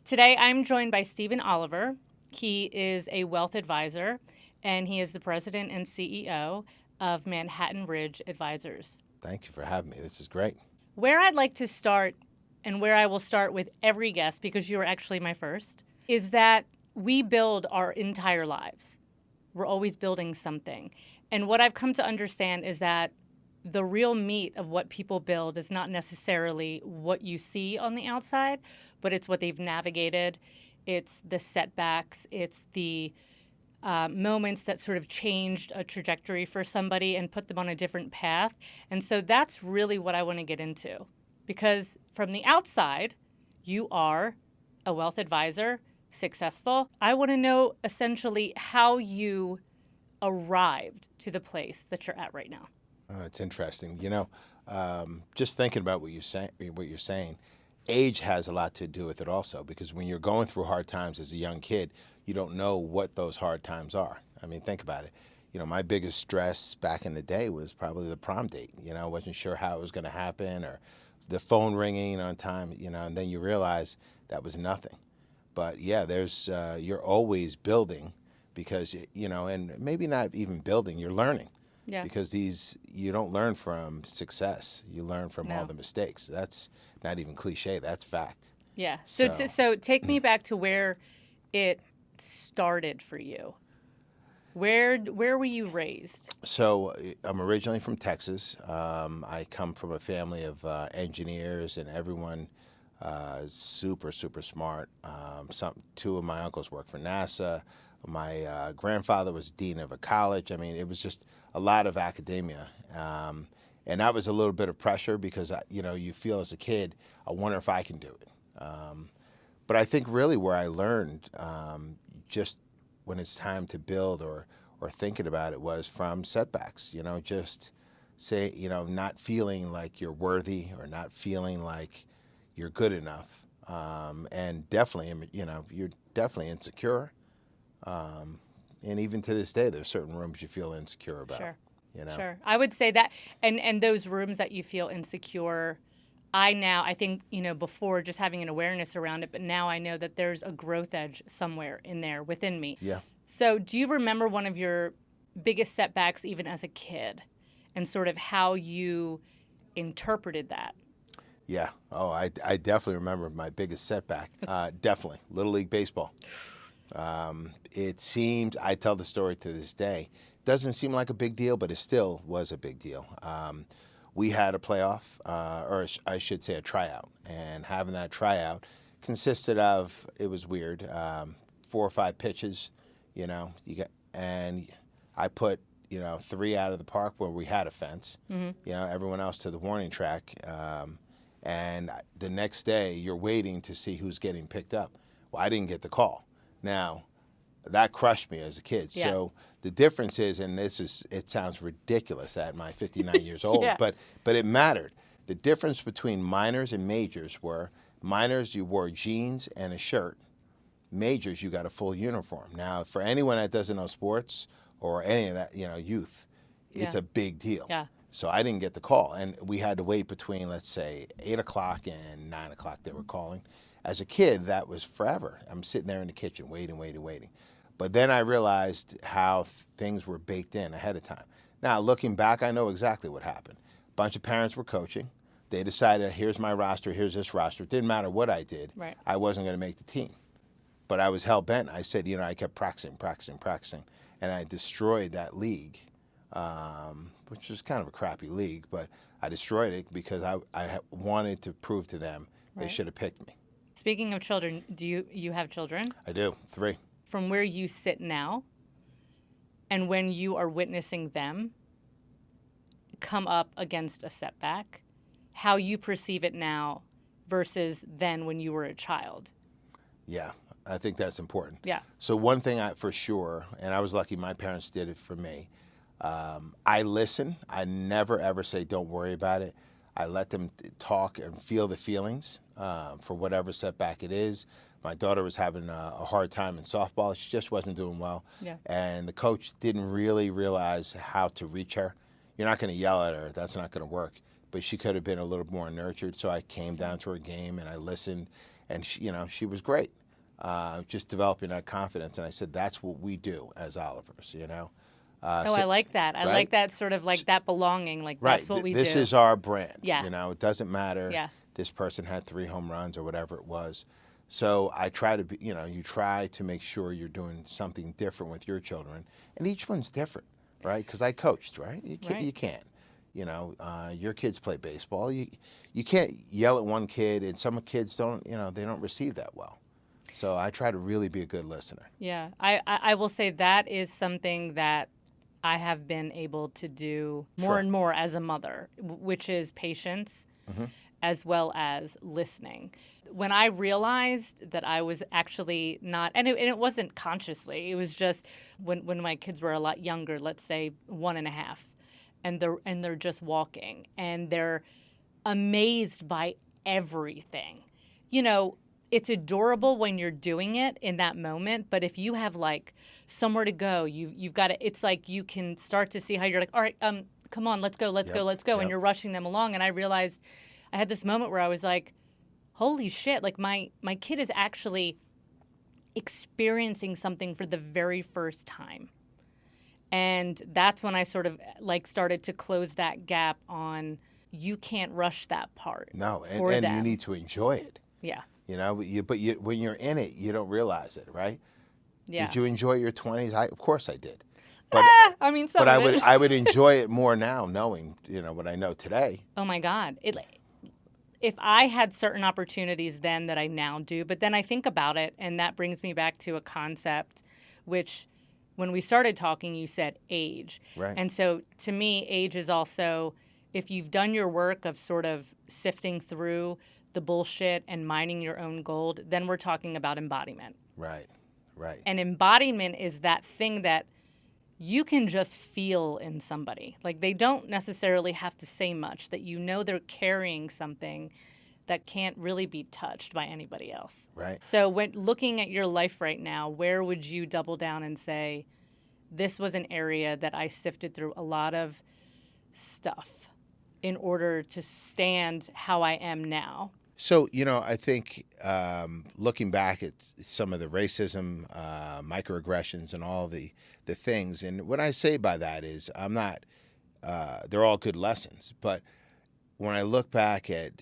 Today, I'm joined by Stephen Oliver. He is a wealth advisor, and he is the president and CEO of Manhattan Ridge Advisors. Thank you for having me. This is great. Where I'd like to start, and where I will start with every guest, because you are actually my first, is that we build our entire lives. We're always building something. And what I've come to understand is that the real meat of what people build is not necessarily what you see on the outside, but it's what they've navigated. It's the setbacks. It's the moments that sort of changed a trajectory for somebody and put them on a different path. And so that's really what I want to get into. Because from the outside, you are a wealth advisor, successful. I want to know essentially how you arrived to the place that you're at right now. It's interesting. Just thinking about what you're saying, age has a lot to do with it also, because when you're going through hard times as a young kid, you don't know what those hard times are. I mean, think about it. My biggest stress back in the day was probably the prom date. I wasn't sure how it was going to happen, or the phone ringing on time, and then you realize that was nothing. But yeah, you're always building because, and maybe not even building, you're learning. Yeah. Because you don't learn from success. You learn from all the mistakes. That's not even cliche. That's fact. Yeah. So take me back to where it started for you. Where were you raised? So I'm originally from Texas. I come from a family of engineers, and everyone is super, super smart. Two of my uncles work for NASA. My grandfather was dean of a college. I mean, it was just a lot of academia. And that was a little bit of pressure because, you feel as a kid, I wonder if I can do it. But I think really where I learned just when it's time to build or thinking about it was from setbacks, just say, not feeling like you're worthy or not feeling like you're good enough. And definitely, you're definitely insecure. And even to this day, there's certain rooms you feel insecure about. Sure. Sure. I would say that, and those rooms that you feel insecure, I think, before just having an awareness around it, but now I know that there's a growth edge somewhere in there within me. Yeah. So do you remember one of your biggest setbacks even as a kid and sort of how you interpreted that? Yeah. Oh, I definitely remember my biggest setback. Definitely. Little League Baseball. It seemed, I tell the story to this day, doesn't seem like a big deal, but it still was a big deal. We had a playoff, or I should say a tryout, and having that tryout consisted of, it was weird, 4 or 5 pitches, and I put, 3 out of the park where we had a fence, everyone else to the warning track, and the next day you're waiting to see who's getting picked up. Well, I didn't get the call. Now, that crushed me as a kid. Yeah. So the difference is, and it sounds ridiculous at my 59 years old, Yeah. but it mattered. The difference between minors and majors were, minors, you wore jeans and a shirt. Majors, you got a full uniform. Now, for anyone that doesn't know sports or any of that, youth, it's a big deal. Yeah. So I didn't get the call. And we had to wait between, let's say, 8 o'clock and 9 o'clock they were calling. As a kid, that was forever. I'm sitting there in the kitchen waiting. But then I realized how things were baked in ahead of time. Now, looking back, I know exactly what happened. A bunch of parents were coaching. They decided, here's my roster, here's this roster. It didn't matter what I did. Right. I wasn't going to make the team. But I was hell-bent. I said, I kept practicing. And I destroyed that league, which was kind of a crappy league. But I destroyed it because I wanted to prove to them they should have picked me. Speaking of children, do you have children? I do, 3. From where you sit now and when you are witnessing them come up against a setback, how you perceive it now versus then when you were a child. Yeah, I think that's important. Yeah. So one thing for sure, and I was lucky my parents did it for me, I listen. I never, ever say, don't worry about it. I let them talk and feel the feelings for whatever setback it is. My daughter was having a hard time in softball. She just wasn't doing well. Yeah. And the coach didn't really realize how to reach her. You're not going to yell at her. That's not going to work. But she could have been a little more nurtured. So I came down to her game and I listened. And she was great, just developing that confidence. And I said, that's what we do as Olivers, Oh, I like that. I right? like that sort of like that belonging. Like Right. that's what we This do. is our brand. Yeah. It doesn't matter. Yeah. This person had 3 home runs or whatever it was. So I try to be, you try to make sure you're doing something different with your children, and each one's different, right? Because I coached, right? You can't. Your kids play baseball. You can't yell at one kid, and some kids don't. They don't receive that well. So I try to really be a good listener. Yeah, I will say that is something that I have been able to do more and more as a mother, which is patience as well as listening. When I realized that I was actually not, and it wasn't consciously, it was just when my kids were a lot younger, let's say 1.5, and they're just walking and they're amazed by everything. It's adorable when you're doing it in that moment, but if you have like somewhere to go, you've got to, it's like you can start to see how you're like, all right, come on, let's go, and you're rushing them along. And I realized I had this moment where I was like, holy shit, like my kid is actually experiencing something for the very first time. And that's when I sort of like started to close that gap on you can't rush that part. No, for and them. you need to enjoy it. Yeah. But when you're in it, you don't realize it, right? Yeah. Did you enjoy your 20s? Of course I did. But I mean, some but of it. I would enjoy it more now, knowing what I know today. Oh my God. If I had certain opportunities then that I now do, but then I think about it, and that brings me back to a concept, which when we started talking, you said age. Right. And so to me, age is also, if you've done your work of sort of sifting through the bullshit and mining your own gold, then we're talking about embodiment. Right. And embodiment is that thing that you can just feel in somebody. Like they don't necessarily have to say much, that they're carrying something that can't really be touched by anybody else. Right. So when looking at your life right now, where would you double down and say, this was an area that I sifted through a lot of stuff in order to stand how I am now? So, I think looking back at some of the racism, microaggressions, and all the things, and what I say by that is I'm not, they're all good lessons, but when I look back at,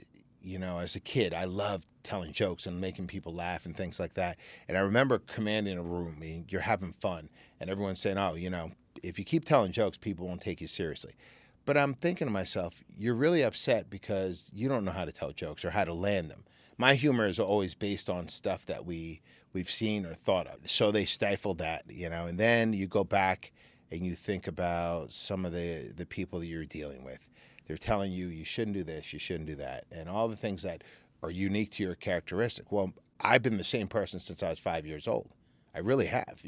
as a kid, I loved telling jokes and making people laugh and things like that. And I remember commanding a room, you're having fun, and everyone's saying, oh, if you keep telling jokes, people won't take you seriously. But I'm thinking to myself, you're really upset because you don't know how to tell jokes or how to land them. My humor is always based on stuff that we've seen or thought of. So they stifled that, and then you go back and you think about some of the people that you're dealing with. They're telling you shouldn't do this, you shouldn't do that, and all the things that are unique to your characteristic. Well, I've been the same person since I was 5 years old. I really have,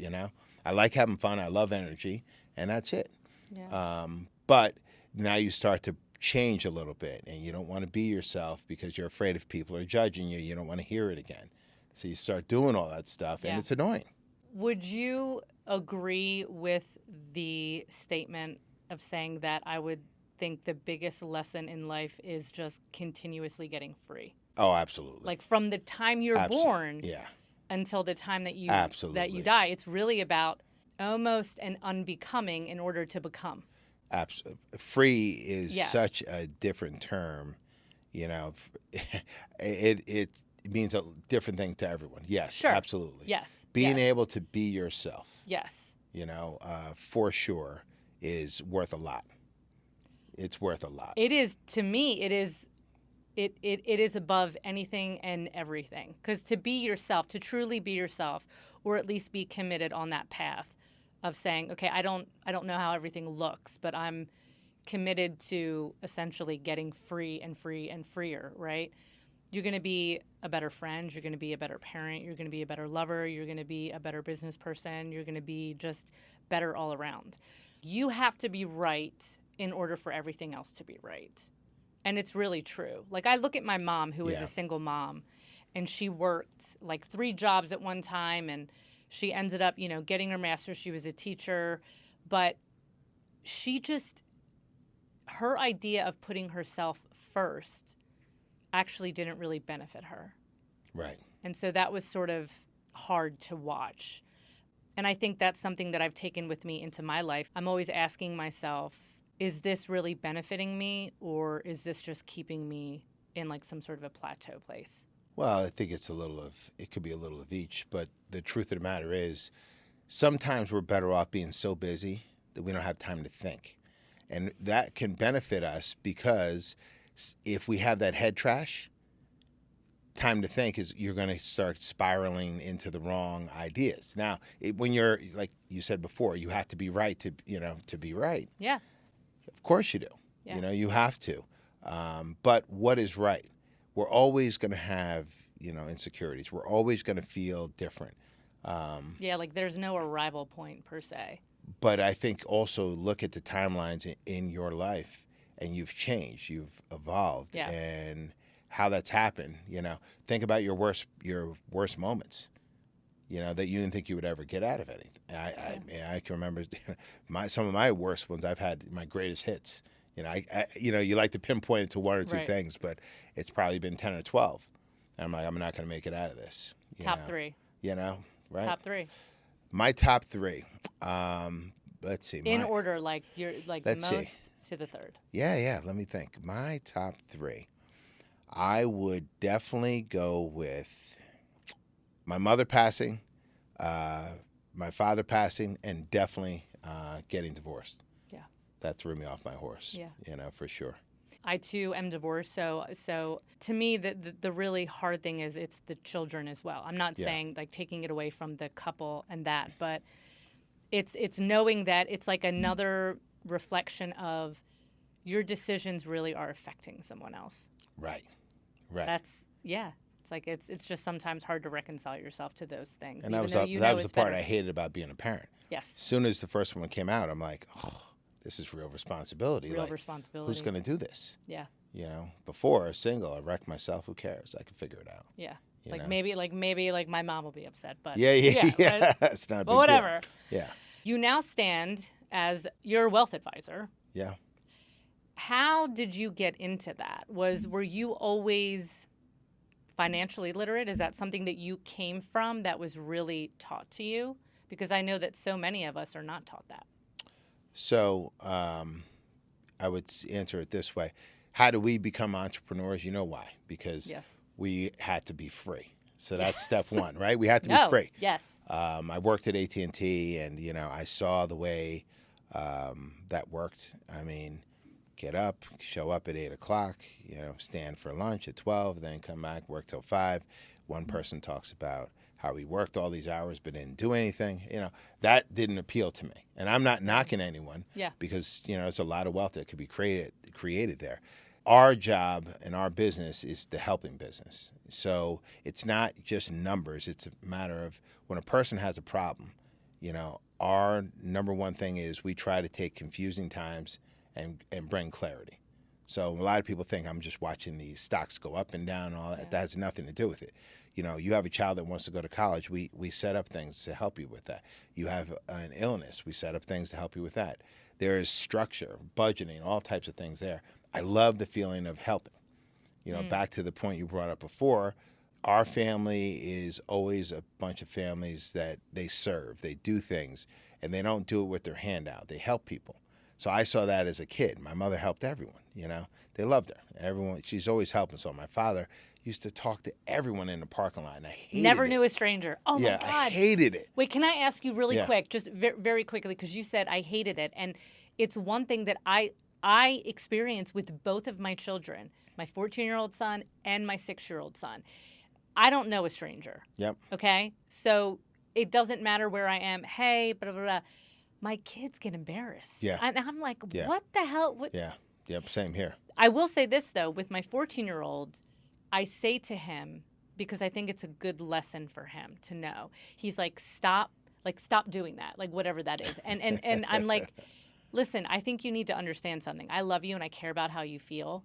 I like having fun, I love energy, and that's it. Yeah. But now you start to change a little bit, and you don't want to be yourself because you're afraid if people are judging you, you don't want to hear it again. So you start doing all that stuff, and it's annoying. Would you agree with the statement of saying that I would think the biggest lesson in life is just continuously getting free? Oh, absolutely. Like from the time you're born until the time that you die, it's really about almost an unbecoming in order to become. Free is such a different term, it means a different thing to everyone. Yes, sure. Absolutely. Yes. Being able to be yourself. Yes. For sure is worth a lot. It's worth a lot. It is, to me, it is above anything and everything. Because to be yourself, to truly be yourself, or at least be committed on that path of saying, okay, I don't know how everything looks, but I'm committed to essentially getting free and freer, right? You're going to be a better friend. You're going to be a better parent. You're going to be a better lover. You're going to be a better business person. You're going to be just better all around. You have to be right in order for everything else to be right. And it's really true. Like I look at my mom, who is a single mom, and she worked like 3 jobs at one time, and she ended up, getting her master's. She was a teacher, but her idea of putting herself first actually didn't really benefit her. Right. And so that was sort of hard to watch. And I think that's something that I've taken with me into my life. I'm always asking myself, is this really benefiting me, or is this just keeping me in like some sort of a plateau place? Well, I think it could be a little of each, but the truth of the matter is sometimes we're better off being so busy that we don't have time to think. And that can benefit us because if we have that head trash, time to think is you're going to start spiraling into the wrong ideas. Now, when you're, like you said before, you have to be right to be right. Yeah. Of course you do. Yeah. You have to. But what is right? We're always going to have, insecurities. We're always going to feel different. Yeah, like there's no arrival point per se. But I think also look at the timelines in your life, and you've changed, you've evolved, Yeah. and how that's happened. Think about your worst moments. That you didn't think you would ever get out of anything. I can remember some of my worst ones. I've had my greatest hits. You like to pinpoint it to one or two Right. things, but it's probably been 10 or 12. And I'm like, I'm not going to make it out of this. Top three. Right? Top three. My top three. Let's see. In order, like you're like Let's most to the third. Yeah. Let me think. My top three. I would definitely go with my mother passing, my father passing, and definitely getting divorced. Yeah. That threw me off my horse. Yeah. For sure. I too am divorced, so to me the really hard thing is it's the children as well. I'm not saying like taking it away from the couple and that, but it's knowing that it's like another reflection of your decisions really are affecting someone else. Right. It's like it's just sometimes hard to reconcile yourself to those things. And that was the part I hated about being a parent. Yes. As soon as the first one came out, I'm like, oh, this is real responsibility. Real responsibility. Who's going to do this? Yeah. Before single, I wrecked myself. Who cares? I can figure it out. Yeah. Maybe my mom will be upset, but yeah. But, It's not a big but whatever. Deal. Yeah. You now stand as your wealth advisor. Yeah. How did you get into that? Were you always financially literate? Is that something that you came from that was really taught to you? Because I know that so many of us are not taught that. So I would answer it this way. How do we become entrepreneurs? You know why? Because we had to be free. So that's step one, right? We had to be free. Yes. I worked at AT&T, and, I saw the way that worked. I mean, get up, show up at 8 o'clock, stand for lunch at 12, then come back, work till 5. One person talks about how he worked all these hours but didn't do anything. That didn't appeal to me. And I'm not knocking anyone because, there's a lot of wealth that could be created there. Our job and our business is the helping business. So it's not just numbers. It's a matter of when a person has a problem, our number one thing is we try to take confusing times and bring clarity. So a lot of people think I'm just watching these stocks go up and down and all that. That has nothing to do with it. You have a child that wants to go to college, we set up things to help you with that. You have an illness, we set up things to help you with that. There is structure, budgeting, all types of things there. I love the feeling of helping. Back to the point you brought up before, our family is always a bunch of families that they serve, they do things, and they don't do it with their hand out. They help people. So I saw that as a kid. My mother helped everyone, They loved her. Everyone, she's always helping. So my father used to talk to everyone in the parking lot, and I hated it. Never knew a stranger. Oh, my God. I hated it. Wait, can I ask you really quick, just very quickly, because you said I hated it. And it's one thing that I experience with both of my children, my 14-year-old son and my 6-year-old son. I don't know a stranger. Yep. Okay? So it doesn't matter where I am. Hey, blah, blah, blah. My kids get embarrassed. Yeah. And I'm like, what the hell? What? Yeah. Yep. Same here. I will say this, though. With my 14-year-old, I say to him, because I think it's a good lesson for him to know, he's like, stop doing that, like whatever that is. And I'm like, listen, I think you need to understand something. I love you and I care about how you feel,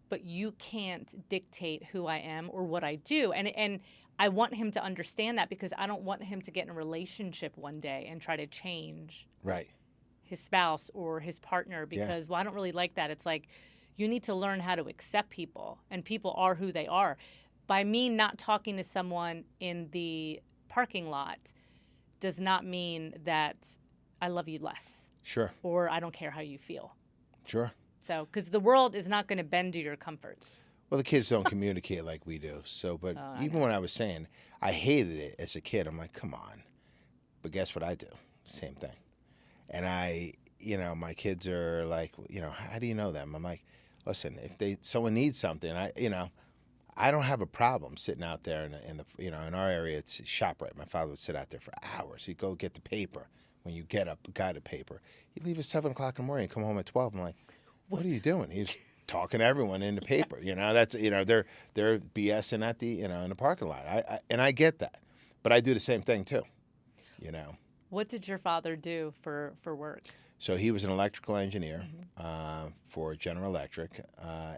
but you can't dictate who I am or what I do. And I want him to understand that because I don't want him to get in a relationship one day and try to change his spouse or his partner because, well, I don't really like that. It's like you need to learn how to accept people, and people are who they are. by me not talking to someone in the parking lot does not mean that I love you less Sure. or I don't care how you feel. Sure. So, because the world is not going to bend to your comforts. Well, the kids don't communicate like we do. So, but even when I was saying I hated it as a kid, I'm like, come on. But guess what I do? Same thing. And my kids are like, how do you know them? I'm like, listen, if someone needs something, I don't have a problem sitting out there in our area. It's ShopRite. My father would sit out there for hours. He'd go get the paper. When you got a paper, he'd leave at 7:00 in the morning and come home at 12. I'm like, what are you doing? He's talking to everyone in the paper. That's they're BSing at the in the parking lot. I get that, but I do the same thing too. What did your father do for work? So he was an electrical engineer for General Electric,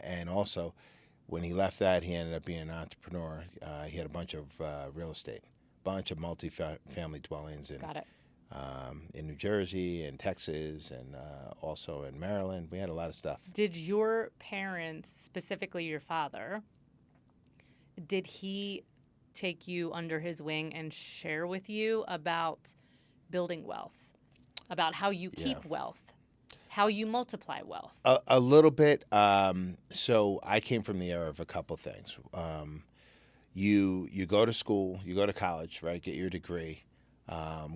and also when he left that, he ended up being an entrepreneur. He had a bunch of real estate, bunch of multi-family dwellings in New Jersey and Texas and also in Maryland. We had a lot of stuff. Did your parents, specifically your father, did he take you under his wing and share with you about building wealth, about how you keep wealth, how you multiply wealth? A little bit. So I came from the era of a couple things. You go to school, you go to college, right? Get your degree,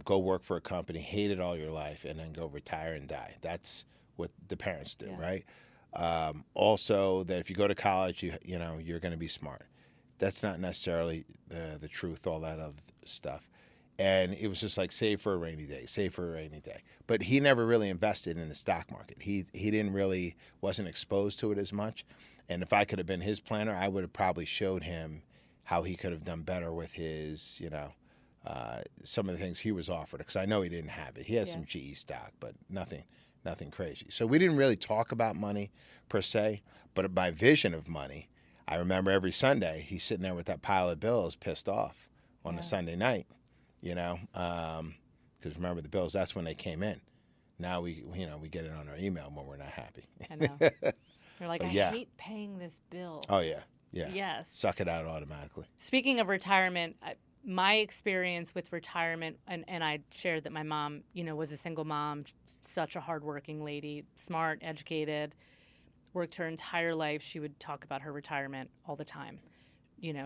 go work for a company, hate it all your life, and then go retire and die. That's what the parents do, right? Also, that if you go to college, you're going to be smart. That's not necessarily the truth. All that other stuff. And it was just like save for a rainy day, save for a rainy day. But he never really invested in the stock market. He wasn't exposed to it as much. And if I could have been his planner, I would have probably showed him how he could have done better with his, some of the things he was offered. Because I know he didn't have it. He has some GE stock, but nothing crazy. So we didn't really talk about money per se. But my vision of money, I remember every Sunday he's sitting there with that pile of bills, pissed off on a Sunday night. Because remember the bills, that's when they came in. Now we get it on our email when we're not happy. I know. You're like, I hate paying this bill. Oh, yeah. Yeah. Yes. Suck it out automatically. Speaking of retirement, my experience with retirement, and I shared that my mom, was a single mom, such a hardworking lady, smart, educated, worked her entire life. She would talk about her retirement all the time.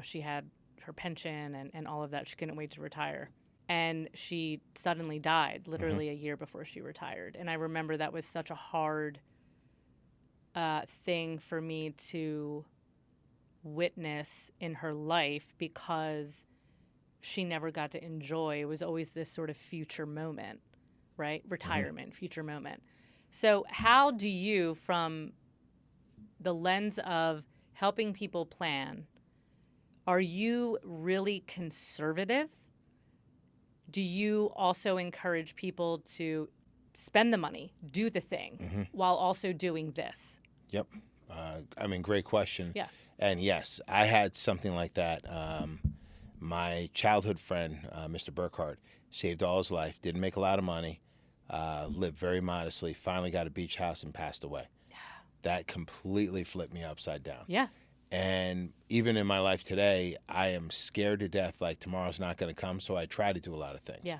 She had her pension and all of that. She couldn't wait to retire. And she suddenly died literally a year before she retired. And I remember that was such a hard thing for me to witness in her life because she never got to enjoy. It was always this sort of future moment, right? Retirement, future moment. So how do you, from the lens of helping people plan, are you really conservative? Do you also encourage people to spend the money, do the thing, while also doing this? Yep. Great question. Yeah. And yes, I had something like that. My childhood friend, Mr. Burkhart, saved all his life, didn't make a lot of money, lived very modestly, finally got a beach house and passed away. That completely flipped me upside down. Yeah. And even in my life today, I am scared to death, like tomorrow's not going to come, so I try to do a lot of things. Yeah.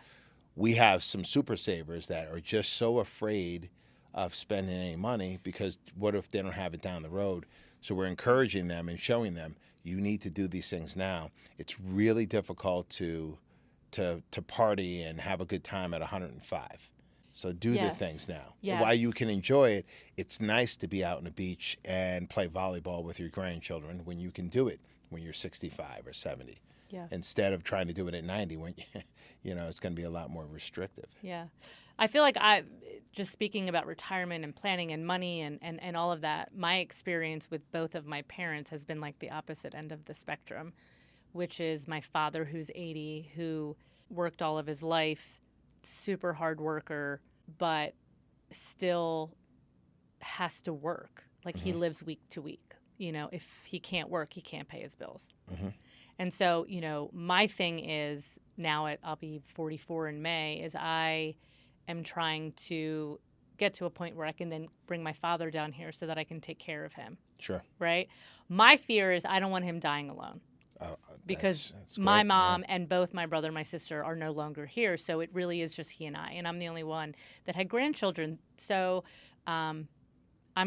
We have some super savers that are just so afraid of spending any money because what if they don't have it down the road? So we're encouraging them and showing them, you need to do these things now. It's really difficult to party and have a good time at 105. So do the things now. Yes. While you can enjoy it, it's nice to be out on the beach and play volleyball with your grandchildren when you can do it when you're 65 or 70. Yeah. Instead of trying to do it at 90 when, it's going to be a lot more restrictive. Yeah. I feel like just speaking about retirement and planning and money and all of that, my experience with both of my parents has been like the opposite end of the spectrum, which is my father, who's 80, who worked all of his life, super hard worker, but still has to work. Like he lives week to week. If he can't work, he can't pay his bills. And so, my thing is now I'll be 44 in May, is I am trying to get to a point where I can then bring my father down here so that I can take care of him. Sure. Right? My fear is I don't want him dying alone. because that's my great. mom and both my brother and my sister are no longer here. So it really is just he and I. And I'm the only one that had grandchildren. So I'm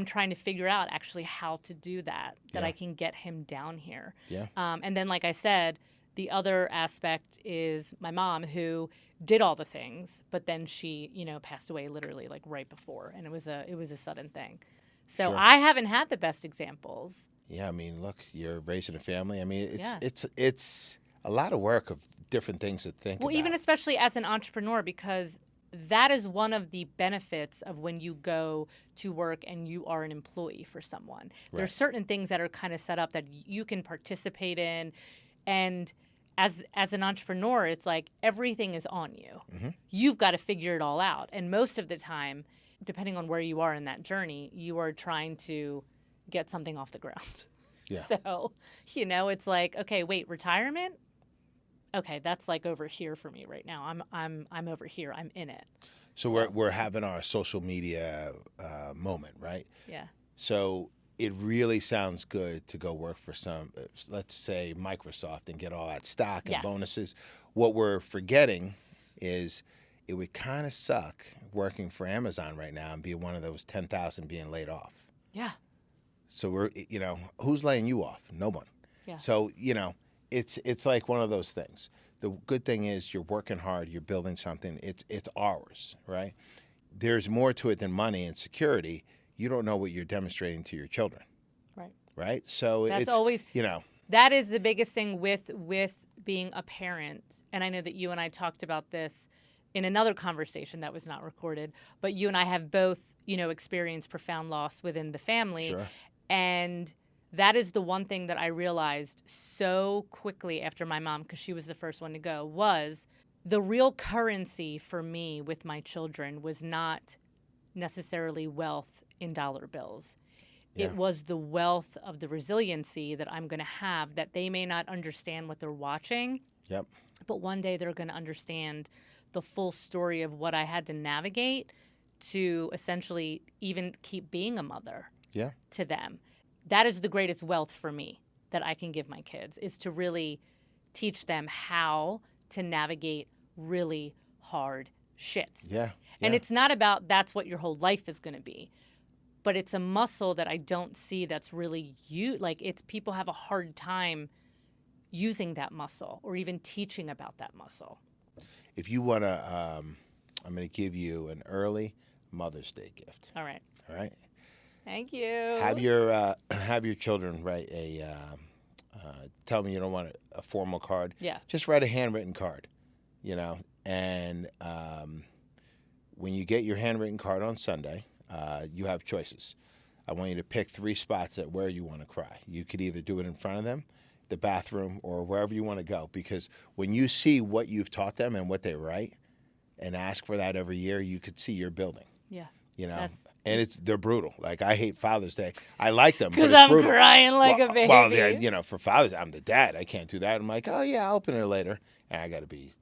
trying to figure out actually how to do that Yeah. I can get him down here. Yeah. And then, like I said, the other aspect is my mom, who did all the things, but then she, passed away literally like right before, and it was a sudden thing. So Sure. I haven't had the best examples. Yeah, I mean, look, you're raising a family. I mean, Yeah. it's a lot of work of different things to think Well, about. even especially as an entrepreneur, because that is one of the benefits of when you go to work and you are an employee for someone. Right. There's certain things that are kind of set up that you can participate in, and as an entrepreneur, it's like everything is on you. Mm-hmm. You've got to figure it all out, and most of the time, depending on where you are in that journey, you are trying to get something off the ground. Yeah. So, it's like, okay, wait, retirement? Okay, that's like over here for me right now. I'm over here. I'm in it. So we're having our social media moment, right? Yeah. So it really sounds good to go work for let's say Microsoft, and get all that stock and Yes. bonuses. What we're forgetting is it would kind of suck working for Amazon right now and be one of those 10,000 being laid off. Yeah. So who's laying you off? No one. Yeah. So, it's like one of those things. The good thing is you're working hard, you're building something. It's ours, right? There's more to it than money and security. You don't know what you're demonstrating to your children. Right. Right? So That's it's always, you that is the biggest thing with being a parent. And I know that you and I talked about this in another conversation that was not recorded, but you and I have both, experienced profound loss within the family. Sure. And that is the one thing that I realized so quickly after my mom, because she was the first one to go, was the real currency for me with my children was not necessarily wealth in dollar bills. Yeah. It was the wealth of the resiliency that I'm going to have, that they may not understand what they're watching. Yep. But one day they're going to understand the full story of what I had to navigate to essentially even keep being a mother. Yeah. To them. That is the greatest wealth for me that I can give my kids, is to really teach them how to navigate really hard shit. Yeah. And yeah. it's not about that's what your whole life is going to be, but it's a muscle that I don't see that's really it's people have a hard time using that muscle or even teaching about that muscle. If you want to, I'm going to give you an early Mother's Day gift. All right. All right. Thank you. Have your children write tell me you don't want a formal card. Yeah. Just write a handwritten card, and when you get your handwritten card on Sunday, you have choices. I want you to pick 3 spots at where you want to cry. You could either do it in front of them, the bathroom, or wherever you want to go, because when you see what you've taught them and what they write and ask for that every year, you could see you're building. Yeah. And they're brutal. Like, I hate Father's Day. I like them because but it's I'm brutal. crying like a baby. Well, yeah, for Father's Day, I'm the dad. I can't do that. I'm like, oh yeah, I'll open it later, and I got to be,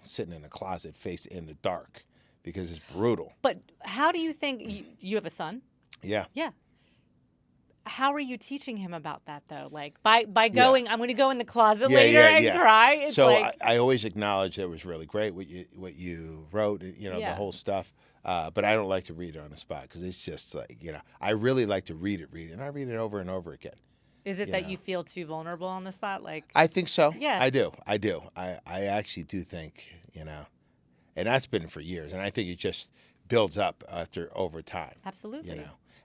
sitting in a closet, face in the dark, because it's brutal. But how do you think you have a son? Yeah. Yeah. How are you teaching him about that though? Like by going, I'm going to go in the closet later and cry. It's so like, I always acknowledge that it was really great what you wrote, the whole stuff. But I don't like to read it on the spot, because it's just like, I really like to read it, and I read it over and over again. Is it that you feel too vulnerable on the spot? Like, I think so. Yeah. I do. I actually do think, and that's been for years, and I think it just builds up over time. Absolutely.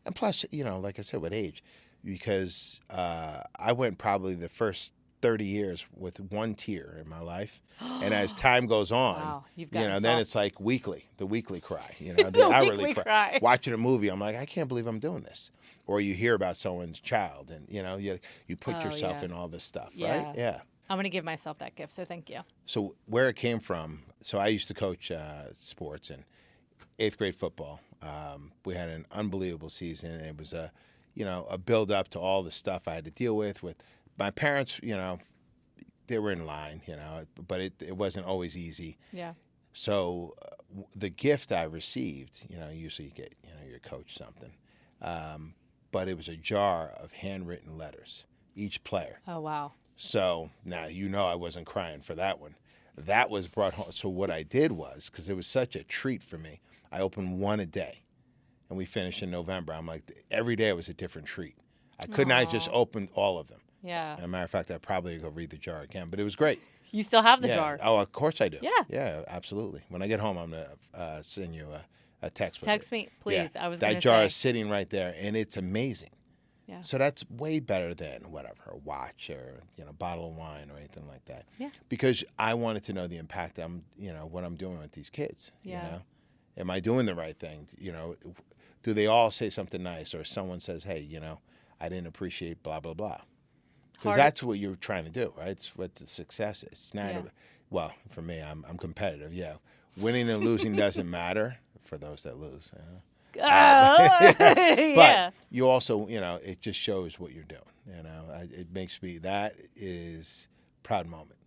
And plus, like I said, with age, because I went probably the first 30 years with 1 tear in my life, and as time goes on, wow, then it's like the weekly cry, The hourly weekly cry. Watching a movie, I'm like, I can't believe I'm doing this. Or you hear about someone's child, and you put yourself in all this stuff, right? Yeah. I'm going to give myself that gift, so thank you. So where it came from, so I used to coach sports and 8th grade football. We had an unbelievable season, and it was a build up to all the stuff I had to deal with my parents. They were in line, but it wasn't always easy. Yeah. So the gift I received, usually you get your coach something, but it was a jar of handwritten letters, each player. Oh wow. So now I wasn't crying for that one. That was brought home. So what I did was, because it was such a treat for me, I opened one a day, and we finished in November. I'm like, every day was a different treat. I could not just Aw. open all of them. Yeah. As a matter of fact, I'd probably go read the jar again, but it was great. You still have the Yeah. jar. Oh, of course I do. Yeah. Yeah, absolutely. When I get home, I'm going to send you a text with it. Text me, please. Yeah. I was going to That jar say. is sitting right there, and it's amazing. Yeah. So that's way better than whatever, a watch or a bottle of wine or anything like that. Yeah. Because I wanted to know the impact what I'm doing with these kids. Yeah. Am I doing the right thing? Do they all say something nice, or someone says, "Hey, I didn't appreciate blah blah blah." Because that's what you're trying to do, right? It's what the success is. It's not. Well, for me, I'm competitive. Yeah, winning and losing doesn't matter for those that lose. Yeah. But you also, it just shows what you're doing. It makes me, that is a proud moment.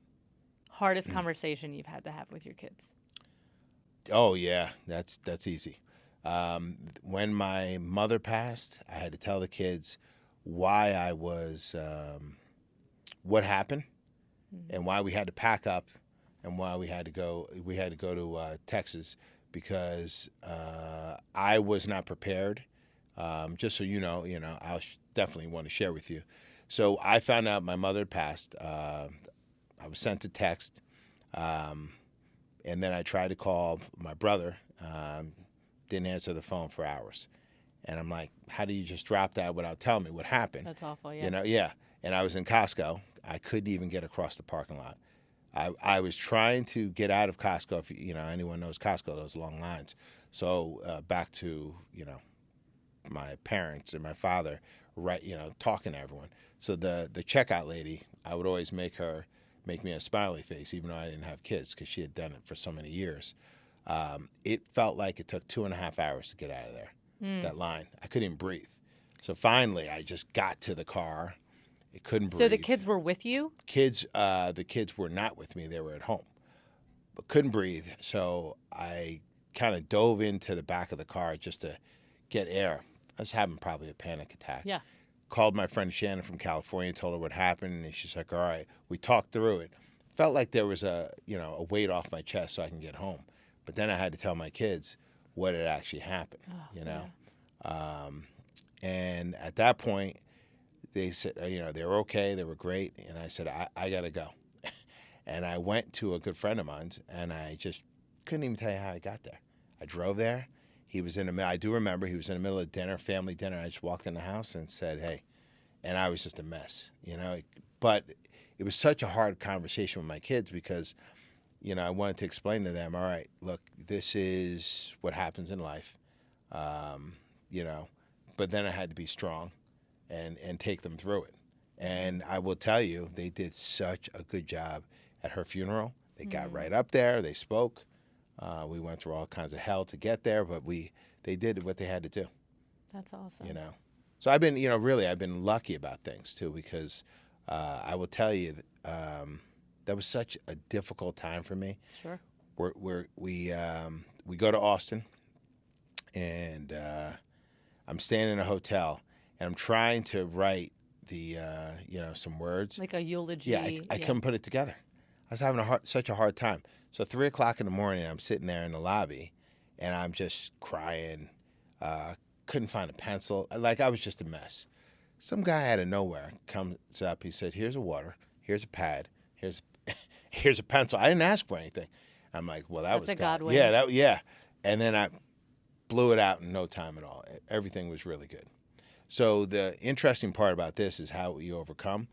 Hardest conversation you've had to have with your kids? Oh yeah, that's easy. When my mother passed, I had to tell the kids why I was, what happened, and why we had to pack up, and why we had to go. We had to go to Texas because I was not prepared. Just so you know, I'll definitely want to share with you. So I found out my mother had passed. I was sent a text, and then I tried to call my brother. Didn't answer the phone for hours, and I'm like, "How do you just drop that without telling me what happened?" That's awful. Yeah. Yeah. And I was in Costco. I couldn't even get across the parking lot. I was trying to get out of Costco. If anyone knows Costco, those long lines. So back to my parents and my father, right? Talking to everyone. So the checkout lady, I would always make me a smiley face, even though I didn't have kids, because she had done it for so many years. It felt like it took 2.5 hours to get out of there. That line, I couldn't even breathe. So finally, I just got to the car. It couldn't breathe. So the kids were with you? The kids were not with me. They were at home, but couldn't breathe. So I kind of dove into the back of the car just to get air. I was having probably a panic attack. Yeah. Called my friend Shannon from California, told her what happened, and she's like, "All right." We talked through it. Felt like there was a weight off my chest so I can get home. But then I had to tell my kids what had actually happened. And at that point, they said, they were okay, they were great, and I said, I got to go. And I went to a good friend of mine's, and I just couldn't even tell you how I got there. I drove there. He was in the middle. I do remember he was in the middle of dinner, family dinner. I just walked in the house and said, "Hey," and I was just a mess, But it was such a hard conversation with my kids because, I wanted to explain to them, all right, look, this is what happens in life, But then I had to be strong and take them through it. And I will tell you, they did such a good job at her funeral. They got right up there. They spoke. We went through all kinds of hell to get there, but they did what they had to do. That's awesome. So I've been, really, I've been lucky about things too, because I will tell you that was such a difficult time for me. Sure. We go to Austin, and I'm staying in a hotel, and I'm trying to write the some words, like a eulogy. Yeah, I couldn't put it together. I was having such a hard time. So 3 o'clock in the morning, I'm sitting there in the lobby, and I'm just crying. Couldn't find a pencil. I was just a mess. Some guy out of nowhere comes up. He said, "Here's a water. Here's a pad. Here's a pencil." I didn't ask for anything. I'm like, well, that was a God wink. Yeah. And then I blew it out in no time at all. Everything was really good. So the interesting part about this is how you overcome.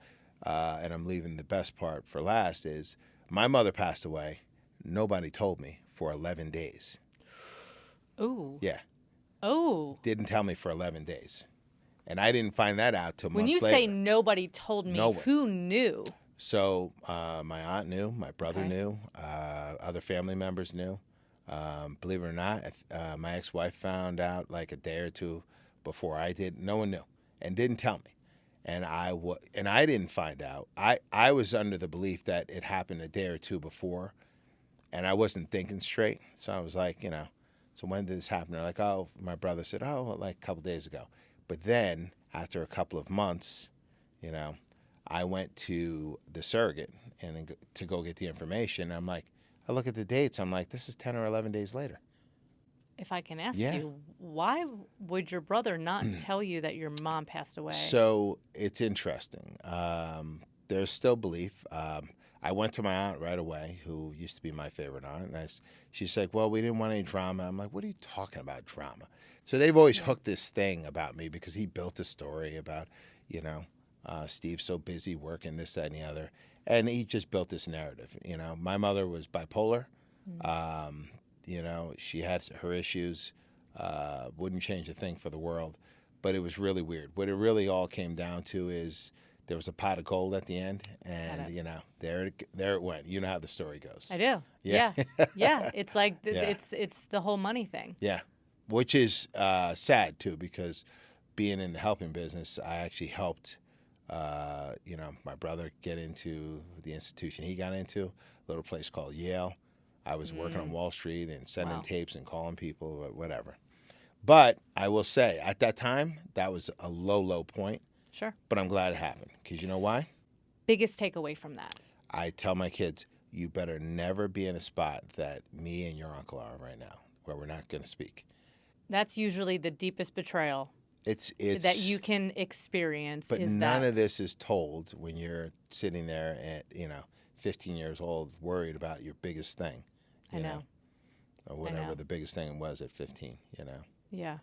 And I'm leaving the best part for last. Is my mother passed away. Nobody told me for 11 days. Ooh. Yeah. Oh. Didn't tell me for 11 days. And I didn't find that out till months later. When you say nobody told me, No one. who knew? So my aunt knew, my brother knew, other family members knew. Believe it or not, my ex-wife found out like a day or two before I did. No one knew and didn't tell me. And I didn't find out. I was under the belief that it happened a day or two before, and I wasn't thinking straight. So I was like, so when did this happen? They're like, oh, my brother said, oh, like a couple days ago. But then after a couple of months, I went to the surrogate to go get the information. I'm like, I look at the dates. I'm like, this is 10 or 11 days later. If I can ask Yeah. you, why would your brother not tell you that your mom passed away? So it's interesting. There's still belief. I went to my aunt right away, who used to be my favorite aunt. And she's like, well, we didn't want any drama. I'm like, what are you talking about, drama? So they've always hooked this thing about me because he built a story about, Steve's so busy working this, that, and the other. And he just built this narrative. My mother was bipolar. She had her issues, wouldn't change a thing for the world, but it was really weird. What it really all came down to is there was a pot of gold at the end, and there it went. You know how the story goes. I do. Yeah. Yeah. It's like it's the whole money thing. Yeah, which is sad too, because being in the helping business, I actually helped. My brother get into the institution he got into, a little place called Yale. I was working on Wall Street and sending tapes and calling people, whatever. But I will say, at that time, that was a low, low point. Sure. But I'm glad it happened, because you know why? Biggest takeaway from that? I tell my kids, you better never be in a spot that me and your uncle are right now, where we're not going to speak. That's usually the deepest betrayal It's that you can experience. But none of this is told when you're sitting there at 15 years old, worried about your biggest thing. I know. Or whatever the biggest thing was at 15. Yeah.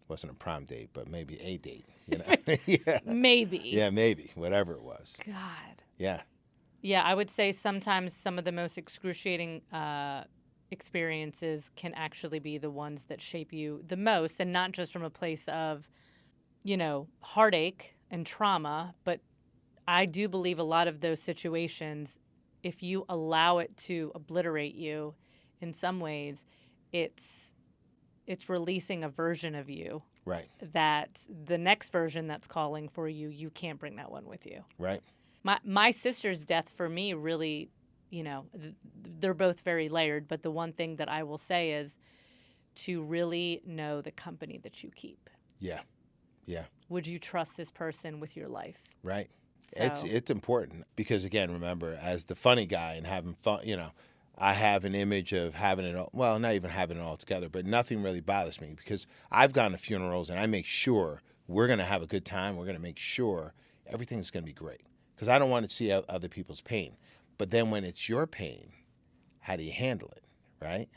Wasn't a prom date, but maybe a date. Yeah. Maybe. Yeah, maybe. Whatever it was. God. Yeah. Yeah, I would say sometimes some of the most excruciating experiences can actually be the ones that shape you the most, and not just from a place of, heartache and trauma, but I do believe a lot of those situations, if you allow it to obliterate you in some ways, it's releasing a version of you. Right. That the next version that's calling for you, you can't bring that one with you. Right. My sister's death for me really, they're both very layered, but the one thing that I will say is to really know the company that you keep. Yeah. Yeah. Would you trust this person with your life? Right. So, It's important because, again, remember, as the funny guy and having fun, I have an image of having it all, well, not even having it all together, but nothing really bothers me because I've gone to funerals and I make sure we're going to have a good time. We're going to make sure everything's going to be great because I don't want to see other people's pain. But then when it's your pain, how do you handle it, right?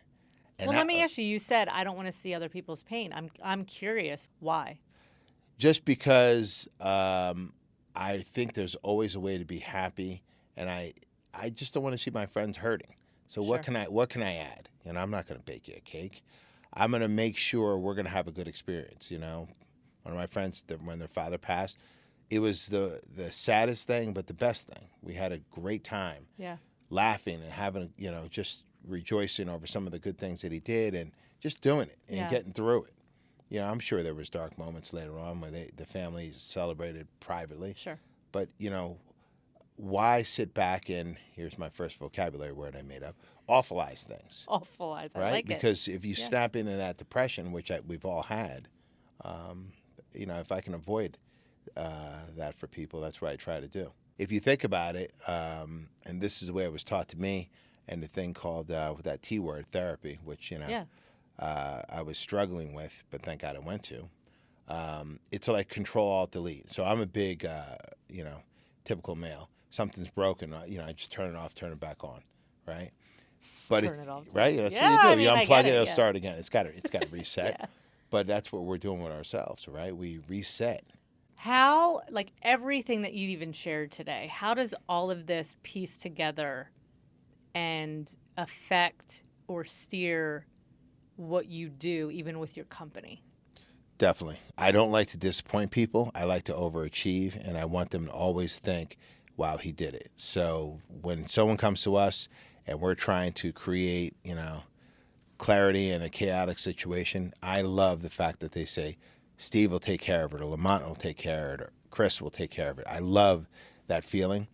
And let me ask you, you said, I don't want to see other people's pain. I'm curious, why? Just because I think there's always a way to be happy, and I just don't want to see my friends hurting. So Sure. what can I add? I'm not going to bake you a cake. I'm going to make sure we're going to have a good experience. One of my friends, when their father passed, it was the saddest thing, but the best thing. We had a great time. Yeah. Laughing and having, just rejoicing over some of the good things that he did and just doing it and getting through it. I'm sure there was dark moments later on where the family celebrated privately. Sure. But, why sit back and, here's my first vocabulary word I made up, awfulize things. Awfulize. I Right? like it. Because if you snap into that depression, which we've all had, if I can avoid that for people, that's what I try to do. If you think about it, and this is the way it was taught to me, and the thing called, with that T word, therapy, which, I was struggling with, but thank God I went to. It's like Control Alt Delete. So I'm a big, typical male. Something's broken, I just turn it off, turn it back on, right? But Turn it off. right, that's Yeah, what I you do. mean, You I unplug get it, it, it'll yeah. start again. It's got to reset. Yeah. But that's what we're doing with ourselves, right? We reset. How, like everything that you even shared today, how does all of this piece together and affect or steer what you do, even with your company? Definitely. I don't like to disappoint people. I like to overachieve, and I want them to always think, wow, he did it. So when someone comes to us and we're trying to create, clarity in a chaotic situation, I love the fact that they say, Steve will take care of it, or Lamont will take care of it, or Chris will take care of it. I love that feeling,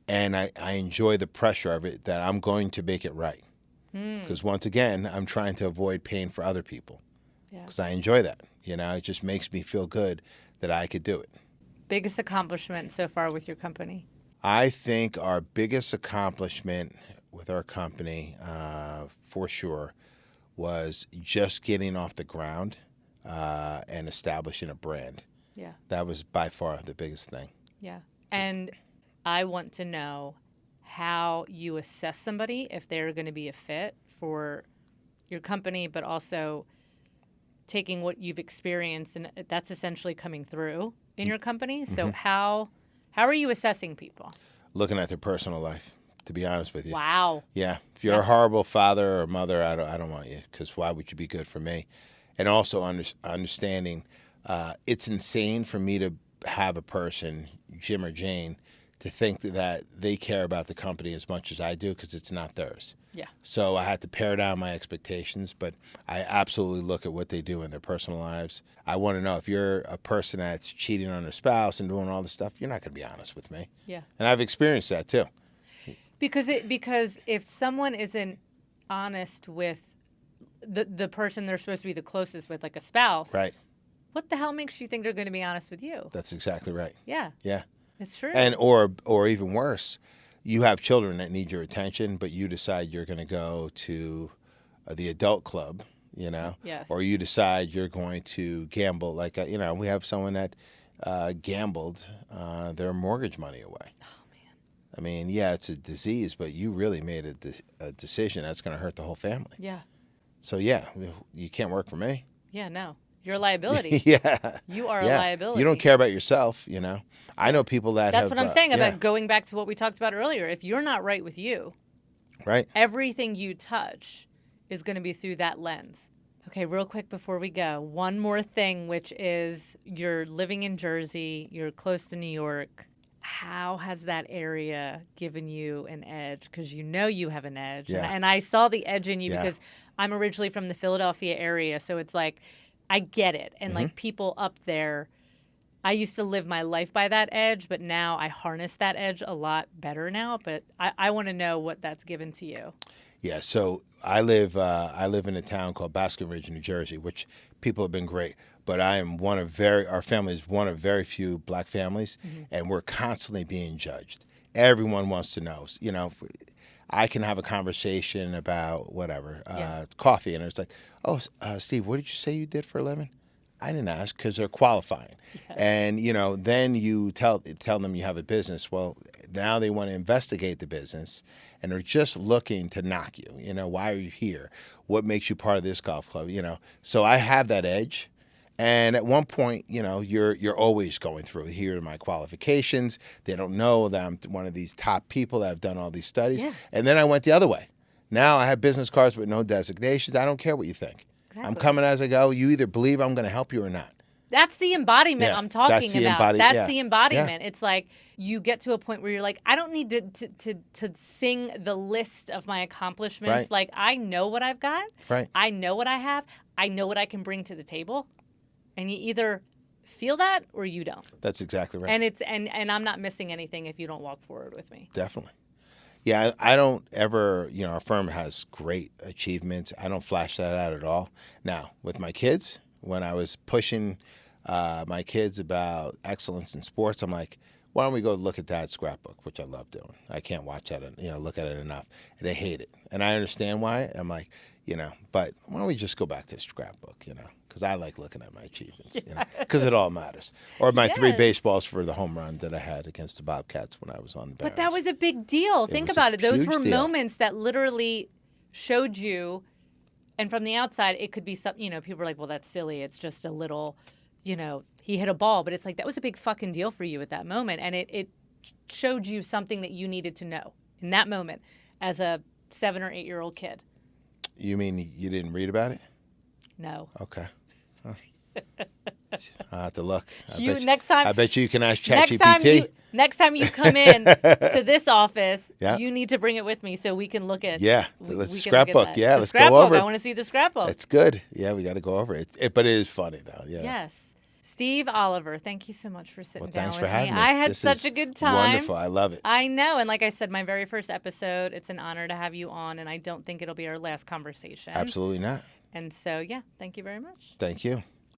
and I enjoy the pressure of it that I'm going to make it right. Because once again, I'm trying to avoid pain for other people. Because I enjoy that. It just makes me feel good that I could do it. Biggest accomplishment so far with your company? I think our biggest accomplishment with our company, for sure, was just getting off the ground and establishing a brand. Yeah. That was by far the biggest thing. Yeah. And I want to know how you assess somebody if they're going to be a fit for your company, but also taking what you've experienced, and that's essentially coming through in your company. So how are you assessing people? Looking at their personal life, to be honest with you. Wow. Yeah. If you're a horrible father or mother, I don't want you, because why would you be good for me? And also understanding it's insane for me to have a person, Jim or Jane, to think that they care about the company as much as I do, because it's not theirs. Yeah. So I had to pare down my expectations, but I absolutely look at what they do in their personal lives. I want to know, if you're a person that's cheating on their spouse and doing all this stuff, you're not going to be honest with me. Yeah. And I've experienced that too. Because if someone isn't honest with the person they're supposed to be the closest with, like a spouse, Right. what the hell makes you think they're going to be honest with you? That's exactly right. Yeah. Yeah. It's true. And or even worse, you have children that need your attention, but you decide you're going to go to the adult club, Yes. or you decide you're going to gamble. Like, we have someone that gambled their mortgage money away. Oh, man. I mean, yeah, it's a disease, but you really made a decision that's going to hurt the whole family. Yeah. So, yeah, you can't work for me. Yeah, no. You're a liability. Yeah. You are a liability. You don't care about yourself, I know people that That's have... what I'm saying about yeah. going back to what we talked about earlier. If you're not right with you, Right. everything you touch is going to be through that lens. Okay, real quick before we go, one more thing, which is you're living in Jersey, you're close to New York. How has that area given you an edge? Because you have an edge. Yeah. And I saw the edge in you Yeah. because I'm originally from the Philadelphia area. So it's like, I get it. And like people up there, I used to live my life by that edge, but now I harness that edge a lot better now. But I want to know what that's given to you. Yeah, so I live in a town called Baskin Ridge, New Jersey, which people have been great. But our family is one of very few black families, and we're constantly being judged. Everyone wants to know. I can have a conversation about whatever, coffee, and it's like, oh, Steve, what did you say you did for a living? I didn't ask, because they're qualifying. Yes. And, then you tell them you have a business. Well, now they want to investigate the business, and they're just looking to knock you. Why are you here? What makes you part of this golf club? So I have that edge. And at one point, you're always going through, here are my qualifications. They don't know that I'm one of these top people that have done all these studies. Yeah. And then I went the other way. Now I have business cards with no designations. I don't care what you think. Exactly. I'm coming as I go. You either believe I'm going to help you or not. That's the embodiment I'm talking about. That's the embodiment. Yeah. It's like you get to a point where you're like, I don't need to sing the list of my accomplishments. Right. Like, I know what I've got. Right. I know what I have. I know what I can bring to the table. And you either feel that or you don't. That's exactly right. And I'm not missing anything if you don't walk forward with me. Definitely. Yeah, I don't ever, our firm has great achievements. I don't flash that out at all. Now, with my kids, when I was pushing my kids about excellence in sports, I'm like, why don't we go look at that scrapbook, which I love doing. I can't watch that, look at it enough. And they hate it. And I understand why. I'm like, but why don't we just go back to the scrapbook, because I like looking at my achievements, because it all matters. Or my 3 baseballs for the home run that I had against the Bobcats when I was on the Barons. But that was a big deal. Think about it. Those were moments that literally showed you, and from the outside, it could be something, people were like, well, that's silly. It's just a little, he hit a ball. But it's like, that was a big fucking deal for you at that moment. And it showed you something that you needed to know in that moment as a 7 or 8-year-old kid. You mean you didn't read about it? No. Okay. Huh. I'll have to look. I bet you can ask ChatGPT. Next time you come in to this office, you need to bring it with me so we can look at. Yeah, let's scrapbook. Yeah, let's go over it. I want to see the scrapbook. It's good. Yeah, we got to go over it. But it is funny though. Yeah. Yes. Steve Oliver, thank you so much for sitting down with me. Thanks for having me. I had such a good time. Wonderful. I love it. I know. And like I said, my very first episode, it's an honor to have you on. And I don't think it'll be our last conversation. Absolutely not. And so, yeah, thank you very much. Thank you.